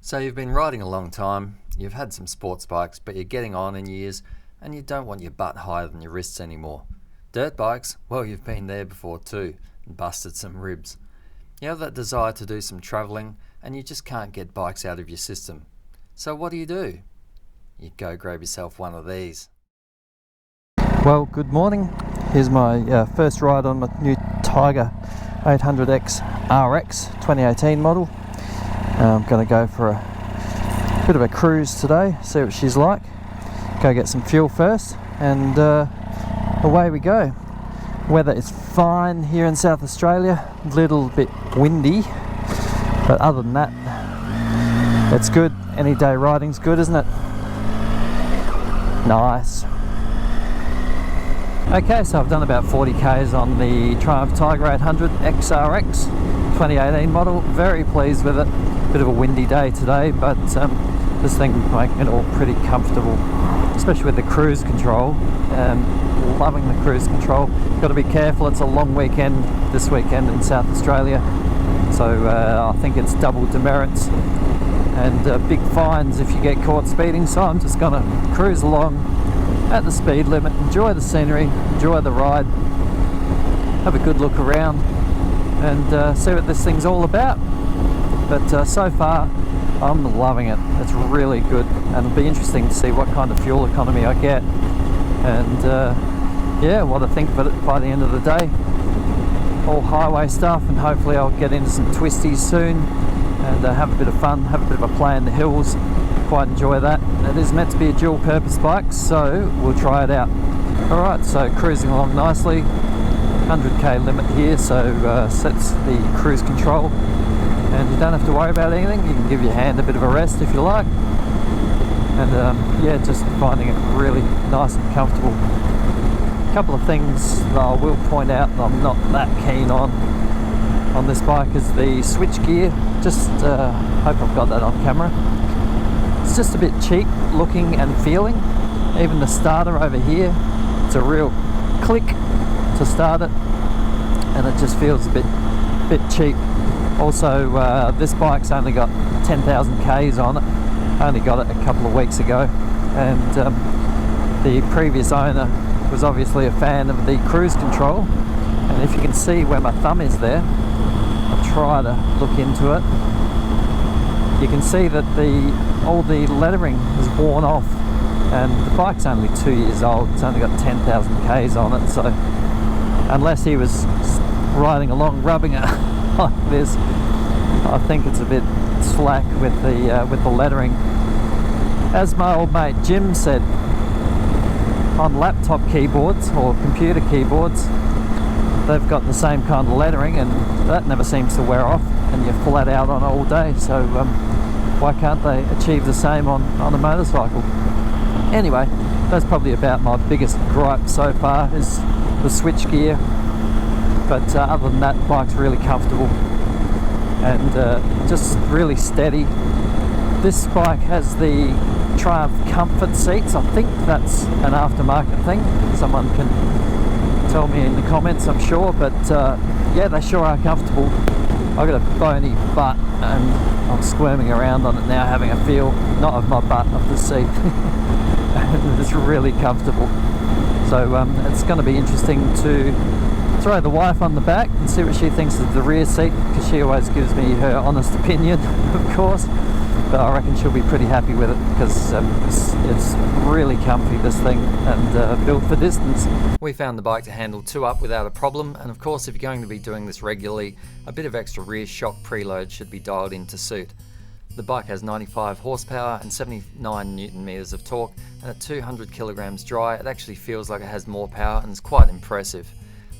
So you've been riding a long time, you've had some sports bikes, but you're getting on in years and you don't want your butt higher than your wrists anymore. Dirt bikes? Well, you've been there before too and busted some ribs. You have that desire to do some travelling and you just can't get bikes out of your system. So what do? You go grab yourself one of these. Well, good morning. Here's my first ride on my new Tiger 800X RX 2018 model. I'm going to go for a bit of a cruise today, see what she's like. Go get some fuel first and away we go. Weather is fine here in South Australia, a little bit windy, but other than that, it's good. Any day riding's good, isn't it? Nice. Okay, so I've done about 40 k's on the Triumph Tiger 800 XRX 2018 model. Very pleased with it. Bit of a windy day today, but this thing making it all pretty comfortable, especially with the cruise control. Loving the cruise control. Got to be careful, it's a long weekend this weekend in South Australia, so I think it's double demerits and big fines if you get caught speeding, so I'm just going to cruise along at the speed limit, enjoy the scenery, enjoy the ride, have a good look around and see what this thing's all about. But so far I'm loving it. It's really good and it'll be interesting to see what kind of fuel economy I get and yeah, what I think of it by the end of the day. All highway stuff, and hopefully I'll get into some twisties soon and have a bit of fun, have a bit of a play in the hills. Quite enjoy that. It is meant to be a dual purpose bike, so we'll try it out. Alright, so cruising along nicely, 100k limit here, so sets the cruise control and you don't have to worry about anything. You can give your hand a bit of a rest if you like, and yeah, just finding it really nice and comfortable. A couple of things that I will point out that I'm not that keen on this bike is the switch gear. Just hope I've got that on camera. It's just a bit cheap looking and feeling. Even the starter over here, it's a real click to start it and it just feels a bit cheap. Also this bike's only got 10,000 k's on it. I only got it a couple of weeks ago, and the previous owner was obviously a fan of the cruise control, and if you can see where my thumb is there, I'll try to look into it. You can see that all the lettering is worn off, and the bike's only 2 years old. It's only got 10,000 k's on it, so unless he was riding along rubbing it like this, I think it's a bit slack with the lettering. As my old mate Jim said, on laptop keyboards or computer keyboards, they've got the same kind of lettering and that never seems to wear off and you're flat out on it all day, so why can't they achieve the same on a motorcycle? Anyway, that's probably about my biggest gripe so far, is the switch gear, but other than that, the bike's really comfortable and just really steady. This bike has the Triumph comfort seats. I think that's an aftermarket thing. Someone can tell me in the comments, I'm sure, but yeah, they sure are comfortable. I've got a bony butt and I'm squirming around on it now, having a feel, not of my butt, of the seat. It's really comfortable. So it's going to be interesting to throw the wife on the back and see what she thinks of the rear seat, because she always gives me her honest opinion, of course, but I reckon she'll be pretty happy with it because it's really comfy, this thing, and built for distance. We found the bike to handle 2 up without a problem, and of course if you're going to be doing this regularly, a bit of extra rear shock preload should be dialed in to suit. The bike has 95 horsepower and 79 newton meters of torque, and at 200 kilograms dry it actually feels like it has more power and is quite impressive.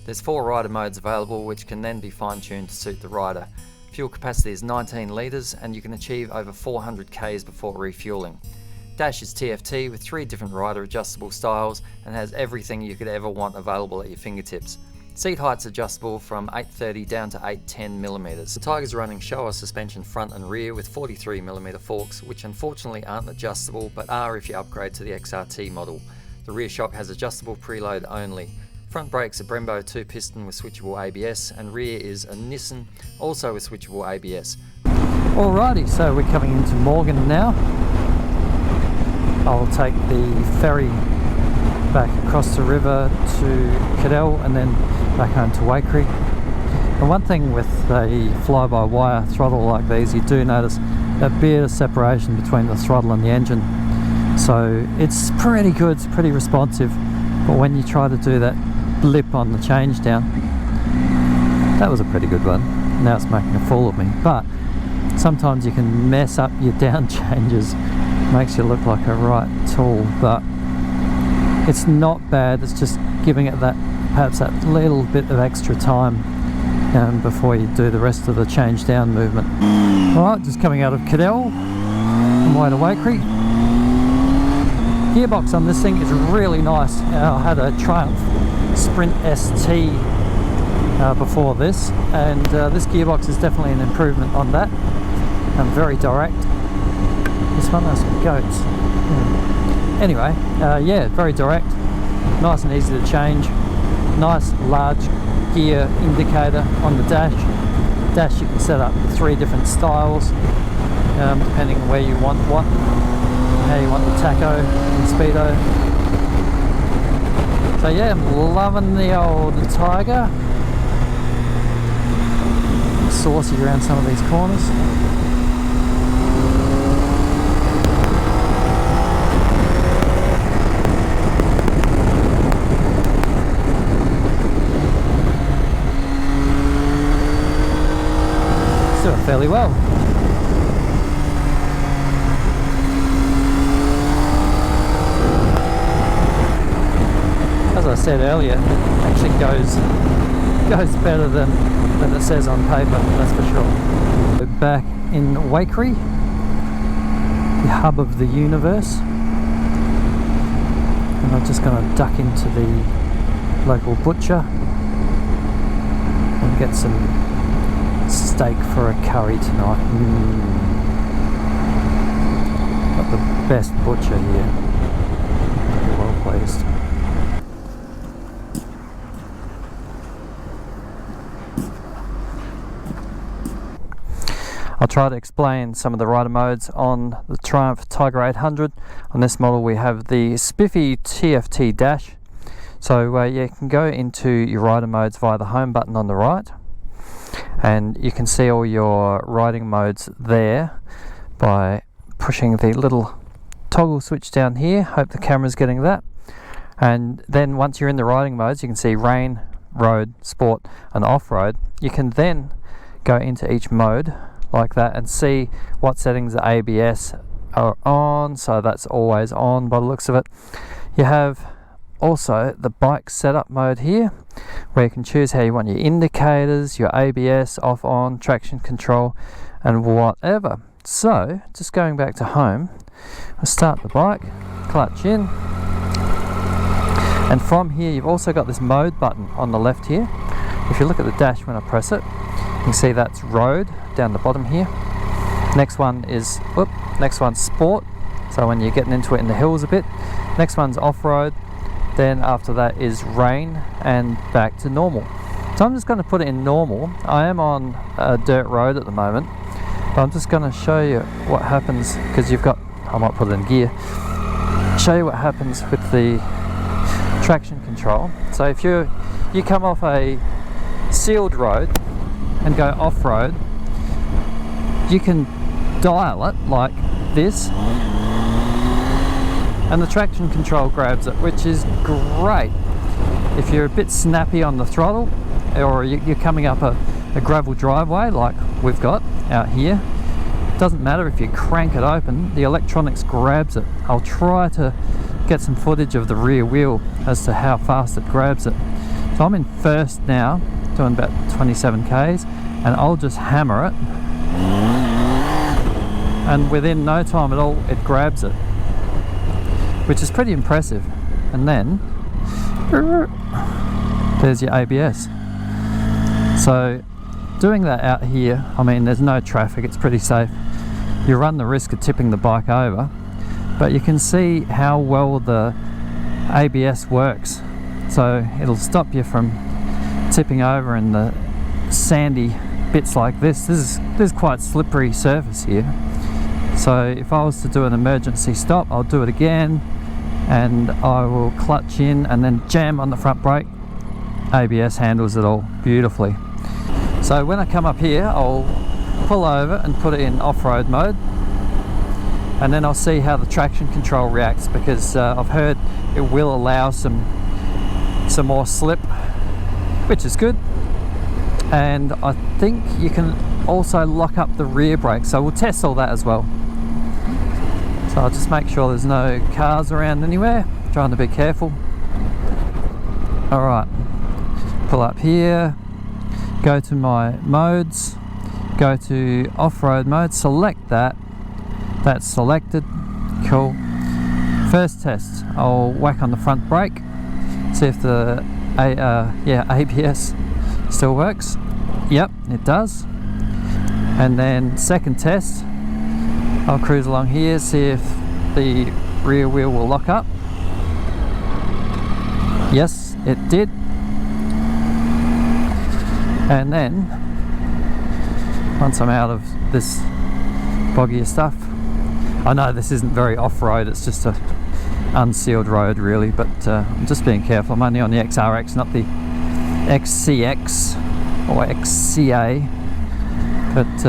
There's 4 rider modes available, which can then be fine-tuned to suit the rider. Fuel capacity is 19 litres and you can achieve over 400 k's before refueling. Dash is TFT with 3 different rider adjustable styles and has everything you could ever want available at your fingertips. Seat height's adjustable from 830 down to 810mm. The Tiger's running Showa suspension front and rear with 43mm forks, which unfortunately aren't adjustable but are if you upgrade to the XRT model. The rear shock has adjustable preload only. Front brakes are Brembo 2-piston with switchable ABS, and rear is a Nissan, also with switchable ABS. Alrighty, so we're coming into Morgan now. I'll take the ferry back across the river to Cadell and then back home to Waikerie. And one thing with a fly-by-wire throttle like these, you do notice a bit of separation between the throttle and the engine. So it's pretty good, it's pretty responsive. But when you try to do that blip on the change down, that was a pretty good one. Now it's making a fool of me. But sometimes you can mess up your down changes. Makes you look like a right tool, but it's not bad. It's just giving it that, perhaps that little bit of extra time before you do the rest of the change down movement. Alright, just coming out of Cadell on my way to Waikerie. Gearbox on this thing is really nice. I had a Triumph Sprint ST before this, and this gearbox is definitely an improvement on that. And very direct. This one has some goats. Anyway, yeah, very direct, nice and easy to change. Nice large gear indicator on the dash. Dash you can set up 3 different styles, depending on where you want what, how you want the tacho and speedo. So yeah, I'm loving the old Tiger. Saucy around some of these corners. Doing fairly well. As I said earlier, it actually goes better than it says on paper, that's for sure. We're back in Waikerie, the hub of the universe, and I'm just going to duck into the local butcher and get some steak for a curry tonight. Got the best butcher here. Well pleased. I'll try to explain some of the rider modes on the Triumph Tiger 800. On this model we have the spiffy TFT dash. So yeah, you can go into your rider modes via the home button on the right, and you can see all your riding modes there by pushing the little toggle switch down here. Hope the camera's getting that. And then once you're in the riding modes, you can see rain, road, sport and off-road. You can then go into each mode like that and see what settings the ABS are on. So that's always on by the looks of it. You have also the bike setup mode here, where you can choose how you want your indicators, your ABS, off, on, traction control and whatever. So just going back to home, I'll start the bike, clutch in, and from here you've also got this mode button on the left here. If you look at the dash when I press it, you can see that's road down the bottom here. Next one is, next one's sport, so when you're getting into it in the hills a bit. Next one's off-road. Then after that is rain and back to normal. So I'm just going to put it in normal. I am on a dirt road at the moment, but I'm just going to show you what happens, because you've got, I might put it in gear, show you what happens with the traction control. So if you come off a sealed road and go off-road, you can dial it like this, and the traction control grabs it, which is great. If you're a bit snappy on the throttle, or you're coming up a gravel driveway like we've got out here, doesn't matter if you crank it open, the electronics grabs it. I'll try to get some footage of the rear wheel as to how fast it grabs it. So I'm in first now, doing about 27 k's, and I'll just hammer it, and within no time at all it grabs it, which is pretty impressive. And then there's your ABS. So doing that out here, I mean, there's no traffic, it's pretty safe. You run the risk of tipping the bike over, but you can see how well the ABS works. So it'll stop you from tipping over in the sandy bits like this. This is quite slippery surface here. So if I was to do an emergency stop, I'll do it again, and I will clutch in and then jam on the front brake. ABS handles it all beautifully. So when I come up here, I'll pull over and put it in off-road mode, and then I'll see how the traction control reacts, because I've heard it will allow some more slip, which is good. And I think you can also lock up the rear brake, so we'll test all that as well. So I'll just make sure there's no cars around anywhere, trying to be careful. Alright, pull up here, go to my modes, go to off-road mode, select that. That's selected. Cool. First test, I'll whack on the front brake, see if the ABS still works. Yep, it does. And then second test, I'll cruise along here, see if the rear wheel will lock up. Yes, it did. And then once I'm out of this boggier stuff, I know this isn't very off-road, it's just a unsealed road really, but I'm just being careful. I'm only on the XRX, not the XCX or XCA. But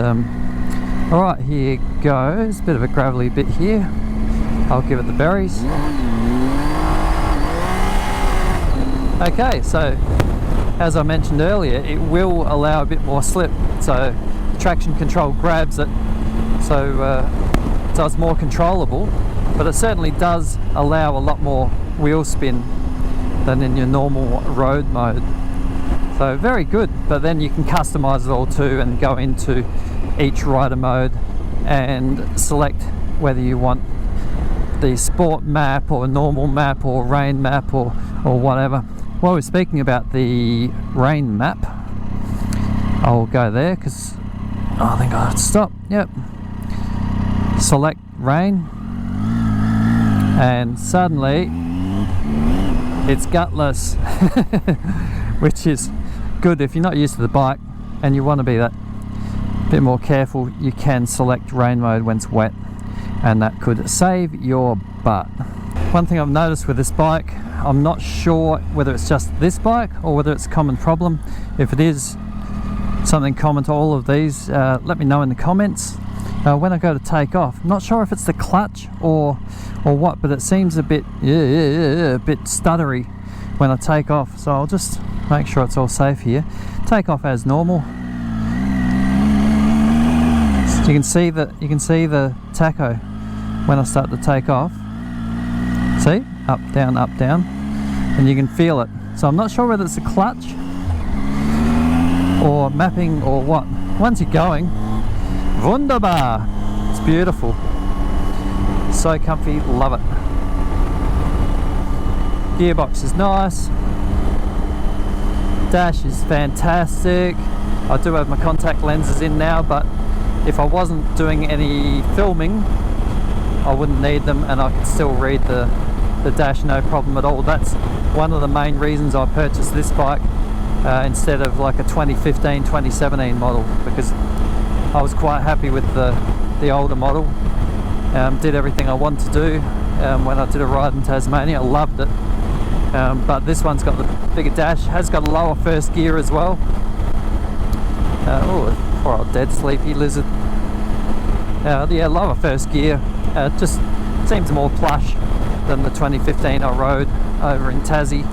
alright, here goes. Bit of a gravelly bit here. I'll give it the berries. Okay, so as I mentioned earlier, it will allow a bit more slip, so traction control grabs it, so it's more controllable, but it certainly does allow a lot more wheel spin than in your normal road mode. So very good, but then you can customize it all too and go into each rider mode and select whether you want the sport map or normal map or rain map or whatever. While we're speaking about the rain map, I'll go there because I think I have to stop. Yep. Select rain, and suddenly it's gutless, which is good if you're not used to the bike and you want to be that bit more careful. You can select rain mode when it's wet, and that could save your butt. One thing I've noticed with this bike, I'm not sure whether it's just this bike or whether it's a common problem. If it is something common to all of these, let me know in the comments. When I go to take off, I'm not sure if it's the clutch or what, but it seems a bit stuttery when I take off. So I'll just make sure it's all safe here. Take off as normal. So you can see the tacho when I start to take off. See, up down, and you can feel it. So I'm not sure whether it's a clutch or mapping or what. Once you're going, wunderbar, it's beautiful, so comfy, love it. Gearbox is nice, dash is fantastic. I do have my contact lenses in now, but if I wasn't doing any filming I wouldn't need them, and I could still read the dash no problem at all. That's one of the main reasons I purchased this bike instead of like a 2015 2017 model, because I was quite happy with the older model. Did everything I wanted to do when I did a ride in Tasmania. I loved it, but this one's got the bigger dash, has got a lower first gear as well. Oh, poor old dead sleepy lizard. Yeah, lower first gear, just seems more plush than the 2015 I rode over in Tassie.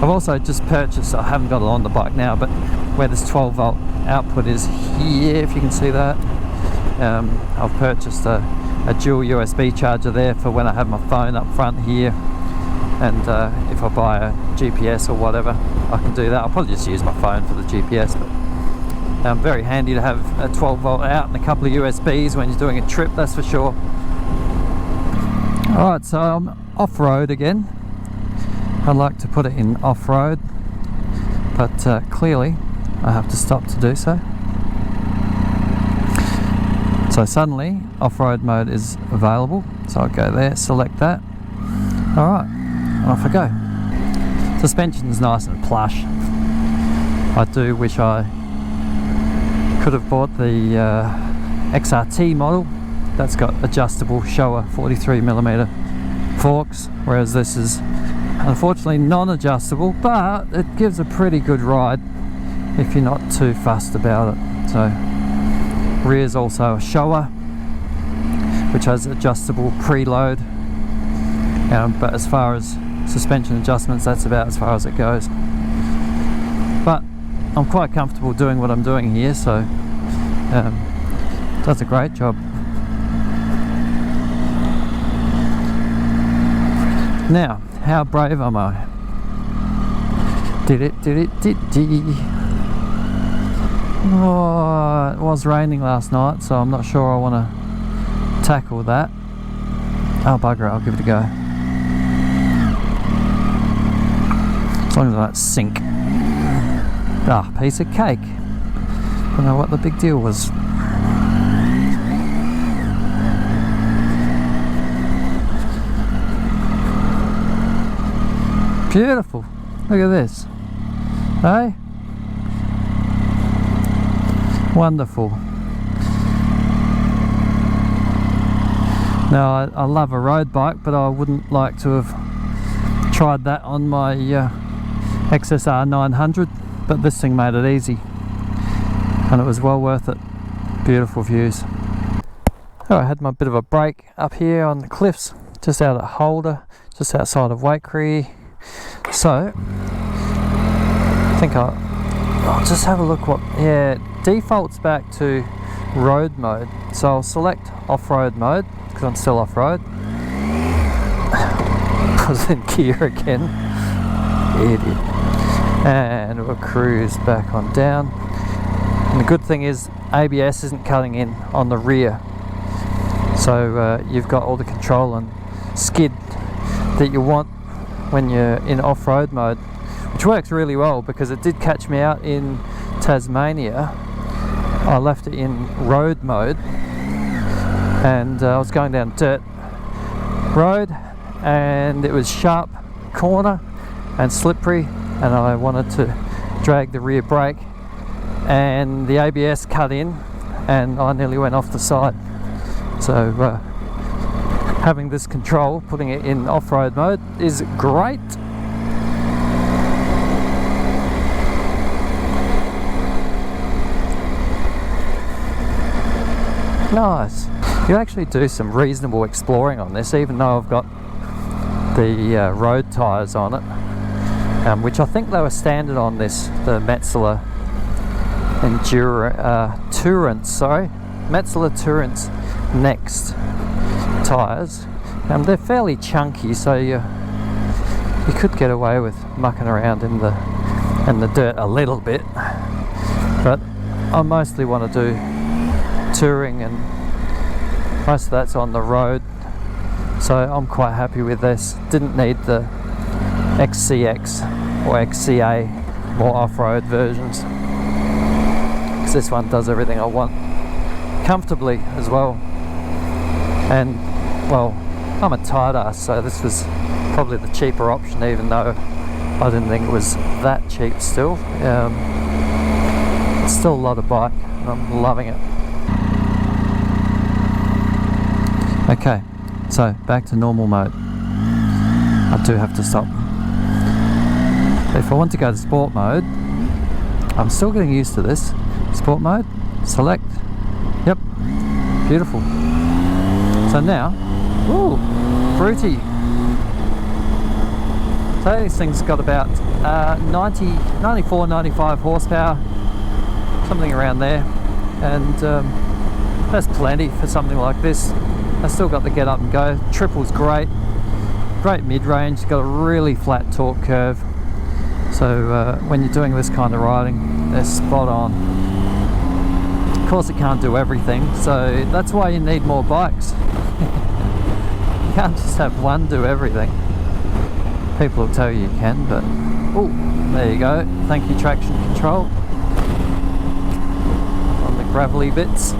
I've also just purchased, I haven't got it on the bike now, but where this 12 volt output is here, if you can see that, I've purchased a dual USB charger there for when I have my phone up front here, and if I buy a GPS or whatever, I can do that. I'll probably just use my phone for the GPS, but very handy to have a 12 volt out and a couple of USBs when you're doing a trip, that's for sure. Alright, so I'm off-road again. I like to put it in off-road, but clearly I have to stop to do so. So suddenly off-road mode is available, so I'll go there, select that. Alright, and off I go. Suspension's nice and plush. I do wish I Could have bought the XRT model. That's got adjustable Showa 43mm forks, whereas this is unfortunately non-adjustable, but it gives a pretty good ride if you're not too fussed about it. So rear's also a Showa, which has adjustable preload, but as far as suspension adjustments, that's about as far as it goes. But I'm quite comfortable doing what I'm doing here, so does a great job. Now, how brave am I? Did. Oh, it was raining last night, so I'm not sure I want to tackle that. Oh bugger it, I'll give it a go. As long as I don't sink. Ah, piece of cake. Don't know what the big deal was. Beautiful. Look at this. Hey? Wonderful. Now I love a road bike, but I wouldn't like to have tried that on my XSR 900, but this thing made it easy and it was well worth it. Beautiful views. Oh, I had my bit of a break up here on the cliffs, just out at Holder, just outside of Waikerie. So I think I'll just have a look what, yeah, defaults back to road mode. So I'll select off-road mode because I'm still off-road. I was in gear again. Idiot. And we'll cruise back on down. And the good thing is ABS isn't cutting in on the rear. So you've got all the control and skid that you want when you're in off-road mode, which works really well because it did catch me out in Tasmania. I left it in road mode and I was going down dirt road and it was sharp corner and slippery and I wanted to drag the rear brake and the ABS cut in and I nearly went off the side. So having this control, putting it in off-road mode is great. Nice. You actually do some reasonable exploring on this, even though I've got the road tyres on it, which I think they were standard on this, the Metzeler Metzeler Turance Next tyres. They're fairly chunky, so you could get away with mucking around in the dirt a little bit, but I mostly want to do touring and most of that's on the road, so I'm quite happy with this. Didn't need the XCX or XCA, more off-road versions, because this one does everything I want comfortably as well. And well, I'm a tight ass, so this was probably the cheaper option, even though I didn't think it was that cheap still. It's still a lot of bike and I'm loving it. Okay, so back to normal mode. I do have to stop. If I want to go to sport mode, I'm still getting used to this. Sport mode, select, yep, beautiful. So now, ooh, fruity. So this thing's got about 94, 95 horsepower, something around there, and that's plenty for something like this. I still got the get up and go. Triple's great mid-range, got a really flat torque curve. So when you're doing this kind of riding, they're spot on. Of course it can't do everything, so that's why you need more bikes. You can't just have one do everything. People will tell you you can, but oh, there you go. Thank you, traction control on the gravelly bits.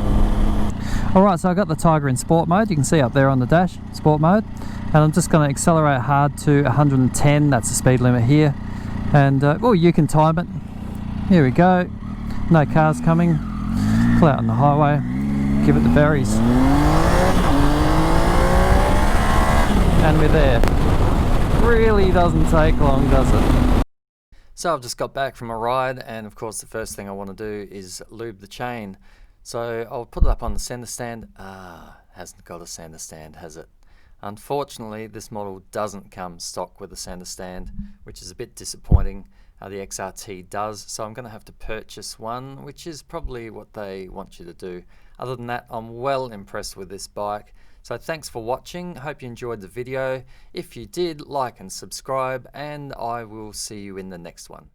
Alright, so I got the Tiger in sport mode. You can see up there on the dash, sport mode. And I'm just going to accelerate hard to 110. That's the speed limit here. And well, you can time it. Here we go. No cars coming. pull out on the highway, give it the berries, and we're there. Really doesn't take long, does it? So I've just got back from a ride, and of course the first thing I want to do is lube the chain. So I'll put it up on the center stand. Hasn't got a center stand, has it? Unfortunately, this model doesn't come stock with a center stand, which is a bit disappointing. The XRT does, so I'm going to have to purchase one, which is probably what they want you to do. Other than that, I'm well impressed with this bike. So thanks for watching. Hope you enjoyed the video. If you did, like and subscribe, and I will see you in the next one.